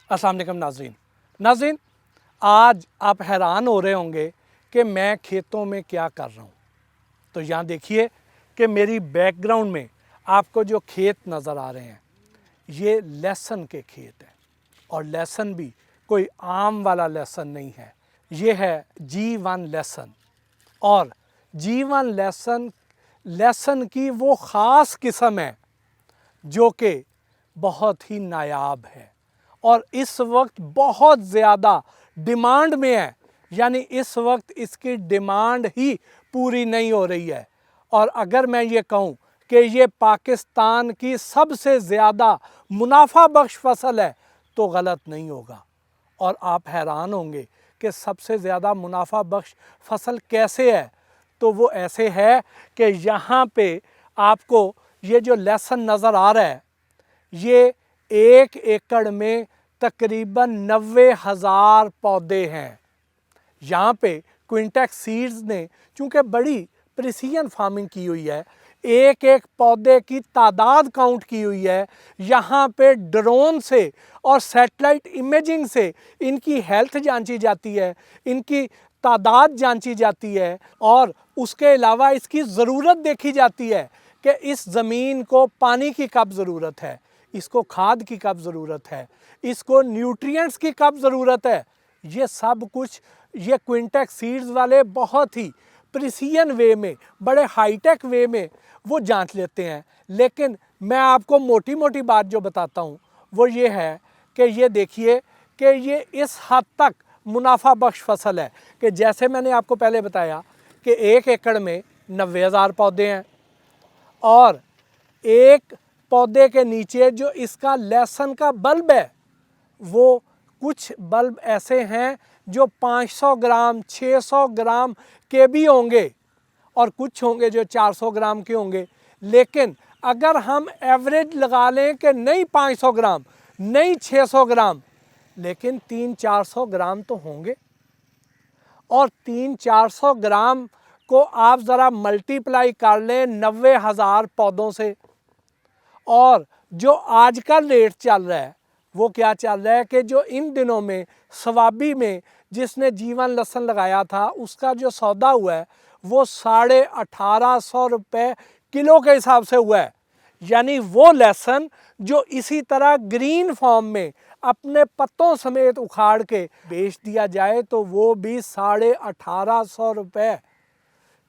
अस्सलाम वालेकुम नाज़रीन, आज आप हैरान हो रहे होंगे कि मैं खेतों में क्या कर रहा हूँ। तो यहाँ देखिए कि मेरी बैकग्राउंड में आपको जो खेत नज़र आ रहे हैं ये लहसुन के खेत हैं। और लहसुन भी कोई आम वाला लहसुन नहीं है, ये है G1 लहसुन। और G1 लहसुन की वो ख़ास किस्म है जो कि बहुत ही नायाब है और इस वक्त बहुत ज़्यादा डिमांड में है। यानी इस वक्त इसकी डिमांड ही पूरी नहीं हो रही है। और अगर मैं ये कहूँ कि ये पाकिस्तान की सबसे ज़्यादा मुनाफा बख्श फसल है तो गलत नहीं होगा। और आप हैरान होंगे कि सबसे ज़्यादा मुनाफा बख्श फसल कैसे है। तो वो ऐसे है कि यहाँ पे आपको ये जो लहसुन नज़र आ रहा है ये 1 एकड़ में तकरीबन 90,000 पौधे हैं। यहाँ पे क्विंटेक्स सीड्स ने चूँकि बड़ी प्रिसीजन फार्मिंग की हुई है, एक एक पौधे की तादाद काउंट की हुई है। यहाँ पे ड्रोन से और सैटेलाइट इमेजिंग से इनकी हेल्थ जांची जाती है, इनकी तादाद जांची जाती है और उसके अलावा इसकी ज़रूरत देखी जाती है कि इस ज़मीन को पानी की कब ज़रूरत है, इसको खाद की कब ज़रूरत है, इसको न्यूट्रिएंट्स की कब ज़रूरत है। ये सब कुछ ये क्विंटेक्स सीड्स वाले बहुत ही प्रिसीजन वे में, बड़े हाईटेक वे में वो जांच लेते हैं। लेकिन मैं आपको मोटी मोटी बात जो बताता हूँ वो ये है कि ये देखिए कि ये इस हद तक मुनाफा बख्श फसल है कि जैसे मैंने आपको पहले बताया कि 1 एकड़ में 90,000 पौधे हैं और एक पौधे के नीचे जो इसका लहसुन का बल्ब है वो कुछ बल्ब ऐसे हैं जो 500 ग्राम 600 ग्राम के भी होंगे और कुछ होंगे जो 400 ग्राम के होंगे। लेकिन अगर हम एवरेज लगा लें कि नहीं 500 ग्राम नहीं 600 ग्राम लेकिन 300-400 ग्राम तो होंगे। और 300-400 ग्राम को आप ज़रा मल्टीप्लाई कर लें 90,000 पौधों से। और जो आज का रेट चल रहा है वो क्या चल रहा है कि जो इन दिनों में सवाबी में जिसने G1 लहसुन लगाया था उसका जो सौदा हुआ है वो 1850 रुपये किलो के हिसाब से हुआ है। यानी वो लहसुन जो इसी तरह ग्रीन फॉर्म में अपने पत्तों समेत उखाड़ के बेच दिया जाए तो वो भी 1850 रुपये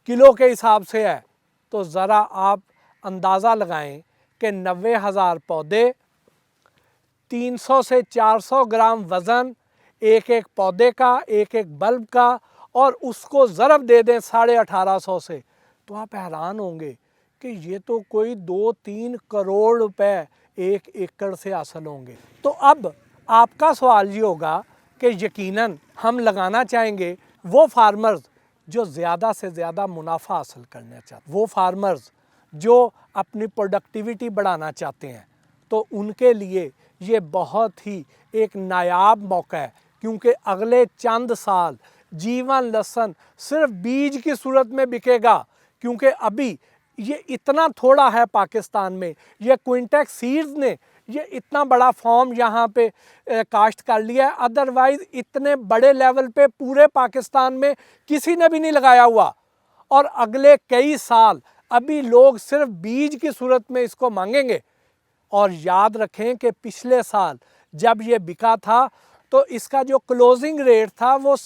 किलो के हिसाब से है। तो ज़रा आप अंदाज़ा लगाएं कि 90,000 पौधे, 300 से 400 ग्राम वज़न एक एक पौधे का, एक एक बल्ब का, और उसको ज़रब दे दें 1850 से तो आप हैरान होंगे कि ये तो कोई 2-3 करोड़ रुपए 1 एकड़ से हासिल होंगे। तो अब आपका सवाल ये होगा कि यकीनन हम लगाना चाहेंगे वो फार्मर्स जो ज़्यादा से ज़्यादा मुनाफा हासिल करना चाहते हैं, वो फार्मर्स जो अपनी प्रोडक्टिविटी बढ़ाना चाहते हैं। तो उनके लिए ये बहुत ही एक नायाब मौका है क्योंकि अगले चंद साल G1 लहसुन सिर्फ बीज की सूरत में बिकेगा क्योंकि अभी ये इतना थोड़ा है पाकिस्तान में। ये क्विंटेक्स सीड्स ने ये इतना बड़ा फॉर्म यहाँ पे काश्त कर लिया है, अदरवाइज़ इतने बड़े लेवल पे पूरे पाकिस्तान में किसी ने भी नहीं लगाया हुआ। और अगले कई साल अभी लोग सिर्फ बीज की सूरत में इसको मांगेंगे। और याद रखें कि पिछले साल जब ये बिका था तो इसका जो क्लोजिंग रेट था वो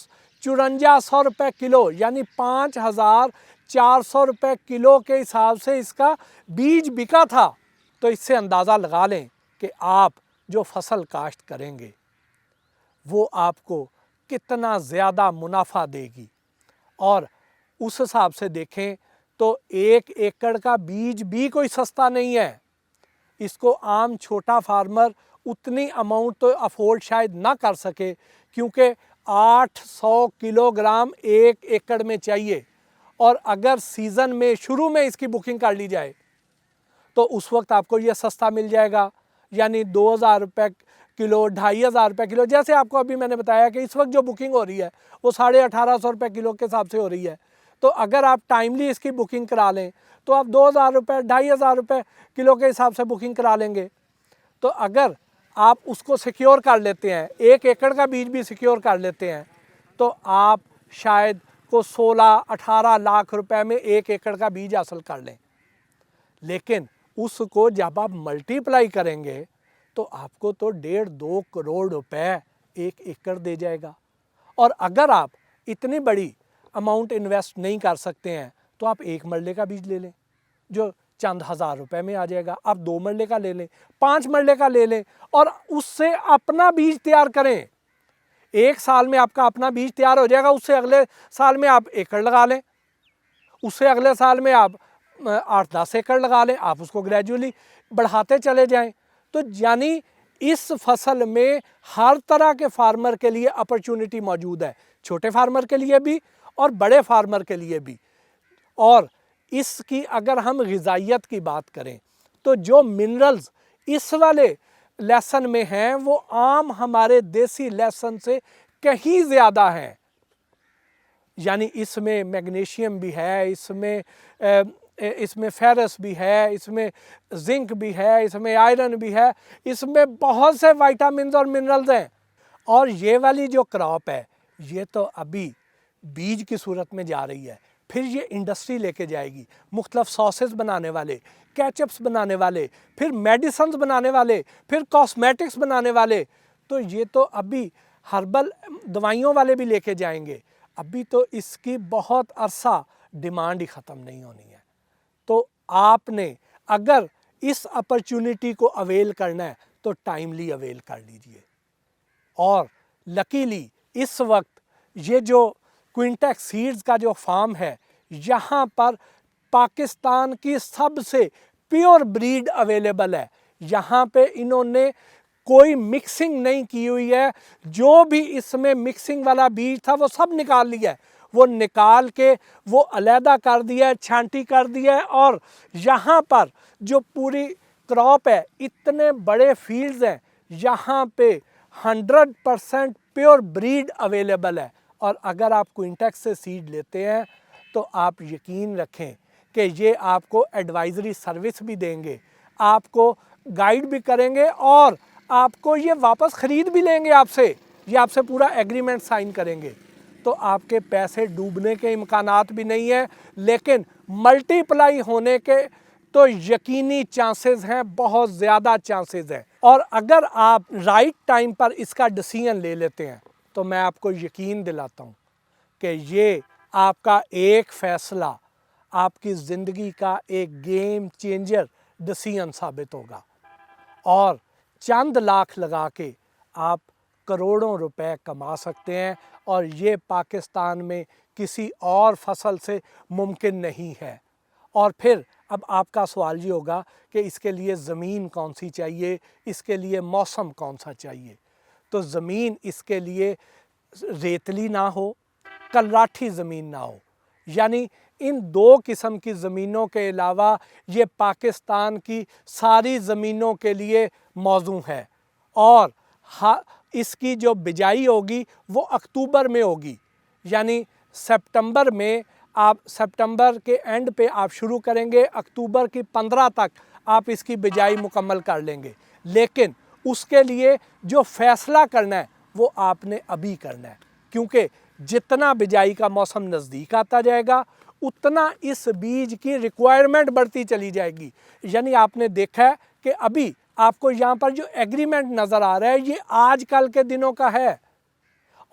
5400 रुपये किलो यानी 5,400 रुपये किलो के हिसाब से इसका बीज बिका था। तो इससे अंदाज़ा लगा लें कि आप जो फसल काश्त करेंगे वो आपको कितना ज़्यादा मुनाफा देगी। और उस हिसाब से देखें तो 1 एकड़ का बीज भी कोई सस्ता नहीं है। इसको आम छोटा फार्मर उतनी अमाउंट तो अफोर्ड शायद ना कर सके क्योंकि 800 किलोग्राम 1 एकड़ में चाहिए। और अगर सीज़न में शुरू में इसकी बुकिंग कर ली जाए तो उस वक्त आपको ये सस्ता मिल जाएगा यानी 2,000 रुपये किलो, 2,500 रुपये किलो। जैसे आपको अभी मैंने बताया कि इस वक्त जो बुकिंग हो रही है वो 1850 रुपये किलो के हिसाब से हो रही है। तो अगर आप टाइमली इसकी बुकिंग करा लें तो आप 2,000 रुपये, 2,500 रुपये किलो के हिसाब से बुकिंग करा लेंगे। तो अगर आप उसको सिक्योर कर लेते हैं, 1 एकड़ का बीज भी सिक्योर कर लेते हैं, तो आप शायद को 16-18 लाख रुपए में 1 एकड़ का बीज हासिल कर लें। लेकिन उसको जब आप मल्टीप्लाई करेंगे तो आपको तो 1.5-2 करोड़ रुपए 1 एकड़ दे जाएगा। और अगर आप इतनी बड़ी अमाउंट इन्वेस्ट नहीं कर सकते हैं तो आप 1 मरले का बीज ले लें जो चंद हज़ार रुपए में आ जाएगा। आप 2 मरले का ले लें, 5 मरले का ले लें और उससे अपना बीज तैयार करें। 1 साल में आपका अपना बीज तैयार हो जाएगा, उससे अगले साल में आप एकड़ लगा लें, उससे अगले साल में आप 8-10 एकड़ लगा लें, आप उसको ग्रेजुअली बढ़ाते चले जाएं। तो यानी इस फसल में हर तरह के फार्मर के लिए अपॉर्चुनिटी मौजूद है, छोटे फार्मर के लिए भी और बड़े फार्मर के लिए भी। और इसकी अगर हम ग़िज़ाइयत की बात करें तो जो मिनरल्स इस वाले लहसुन में हैं वो आम हमारे देसी लहसुन से कहीं ज़्यादा हैं। यानी इसमें मैग्नीशियम भी है, इसमें फेरस भी है, इसमें जिंक भी है, इसमें आयरन भी है, इसमें बहुत से विटामिन्स और मिनरल्स हैं। और ये वाली जो क्रॉप है ये तो अभी बीज की सूरत में जा रही है, फिर ये इंडस्ट्री लेके जाएगी, मुख्तलिफ सॉसेस बनाने वाले, केचप्स बनाने वाले, फिर मेडिसिन्स बनाने वाले, फिर कॉस्मेटिक्स बनाने वाले। तो ये तो अभी हर्बल दवाइयों वाले भी लेके जाएंगे। अभी तो इसकी बहुत अरसा डिमांड ही ख़त्म नहीं होनी है। तो आपने अगर इस अपॉर्चुनिटी को अवेल करना है तो टाइमली अवेल कर लीजिए। और लकीली इस वक्त ये जो क्विंटेक्स सीड्स का जो फार्म है, यहाँ पर पाकिस्तान की सबसे प्योर ब्रीड अवेलेबल है। यहाँ पे इन्होंने कोई मिक्सिंग नहीं की हुई है, जो भी इसमें मिक्सिंग वाला बीज था वो सब निकाल लिया है, वो निकाल के वो अलहदा कर दिया है, छांटी कर दिया है। और यहाँ पर जो पूरी क्रॉप है, इतने बड़े फील्ड्स हैं, यहाँ पे 100% प्योर ब्रीड अवेलेबल है। और अगर आप क्विंटेक्स से सीड लेते हैं तो आप यकीन रखें कि ये आपको एडवाइजरी सर्विस भी देंगे, आपको गाइड भी करेंगे और आपको ये वापस ख़रीद भी लेंगे आपसे, ये आपसे पूरा एग्रीमेंट साइन करेंगे। तो आपके पैसे डूबने के इम्कानात भी नहीं है, लेकिन मल्टीप्लाई होने के तो यकीनी चांसेस हैं, बहुत ज़्यादा चांसेस हैं। और अगर आप राइट टाइम पर इसका डिसीजन ले लेते हैं तो मैं आपको यकीन दिलाता हूँ कि ये आपका एक फ़ैसला आपकी ज़िंदगी का एक गेम चेंजर डिसीजन साबित होगा। और चंद लाख लगा के आप करोड़ों रुपए कमा सकते हैं, और ये पाकिस्तान में किसी और फसल से मुमकिन नहीं है। और फिर अब आपका सवाल ये होगा कि इसके लिए ज़मीन कौन सी चाहिए, इसके लिए मौसम कौन सा चाहिए। तो ज़मीन इसके लिए रेतली ना हो, कलराठी ज़मीन ना हो, यानी इन 2 किस्म की ज़मीनों के अलावा ये पाकिस्तान की सारी ज़मीनों के लिए मौजू है। और इसकी जो बिजाई होगी वो अक्टूबर में होगी, यानी सितंबर में आप सितंबर के एंड पे आप शुरू करेंगे, अक्टूबर की 15 तक आप इसकी बिजाई मुकम्मल कर लेंगे। लेकिन उसके लिए जो फ़ैसला करना है वो आपने अभी करना है, क्योंकि जितना बिजाई का मौसम नज़दीक आता जाएगा उतना इस बीज की रिक्वायरमेंट बढ़ती चली जाएगी। यानी आपने देखा है कि अभी आपको यहाँ पर जो एग्रीमेंट नज़र आ रहा है ये आजकल के दिनों का है,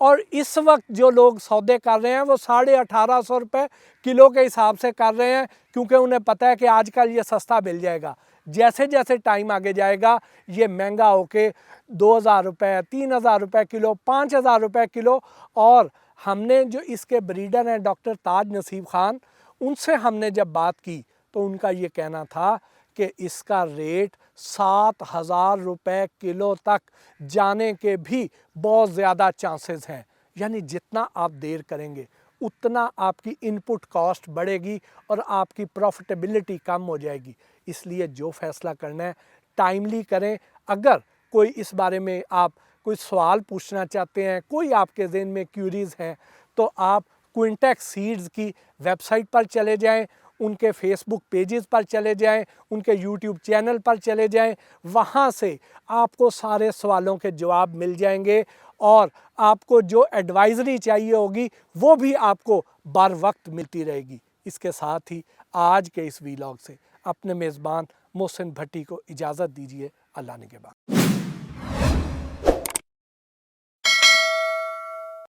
और इस वक्त जो लोग सौदे कर रहे हैं वो 1850 रुपये किलो के हिसाब से कर रहे हैं, क्योंकि उन्हें पता है कि आजकल ये सस्ता मिल जाएगा। जैसे जैसे टाइम आगे जाएगा ये महंगा होके 2000 रुपये, 3000 रुपये किलो, 5000 रुपये किलो। और हमने जो इसके ब्रीडर हैं डॉक्टर ताज नसीब खान, उनसे हमने जब बात की तो उनका ये कहना था कि इसका रेट 7000 रुपये किलो तक जाने के भी बहुत ज़्यादा चांसेस हैं। यानी जितना आप देर करेंगे उतना आपकी इनपुट कॉस्ट बढ़ेगी और आपकी प्रॉफिटेबिलिटी कम हो जाएगी। इसलिए जो फ़ैसला करना है टाइमली करें। अगर कोई इस बारे में आप कोई सवाल पूछना चाहते हैं, कोई आपके ज़हन में क्यूरीज़ हैं, तो आप क्विंटेक्स सीड्स की वेबसाइट पर चले जाएं, उनके फेसबुक पेजेस पर चले जाएं, उनके यूट्यूब चैनल पर चले जाएं, वहाँ से आपको सारे सवालों के जवाब मिल जाएंगे और आपको जो एडवाइजरी चाहिए होगी वो भी आपको बर वक्त मिलती रहेगी। इसके साथ ही आज के इस वीलॉग से अपने मेज़बान मोहसिन भट्टी को इजाज़त दीजिए। अल्लाह ने के बाद।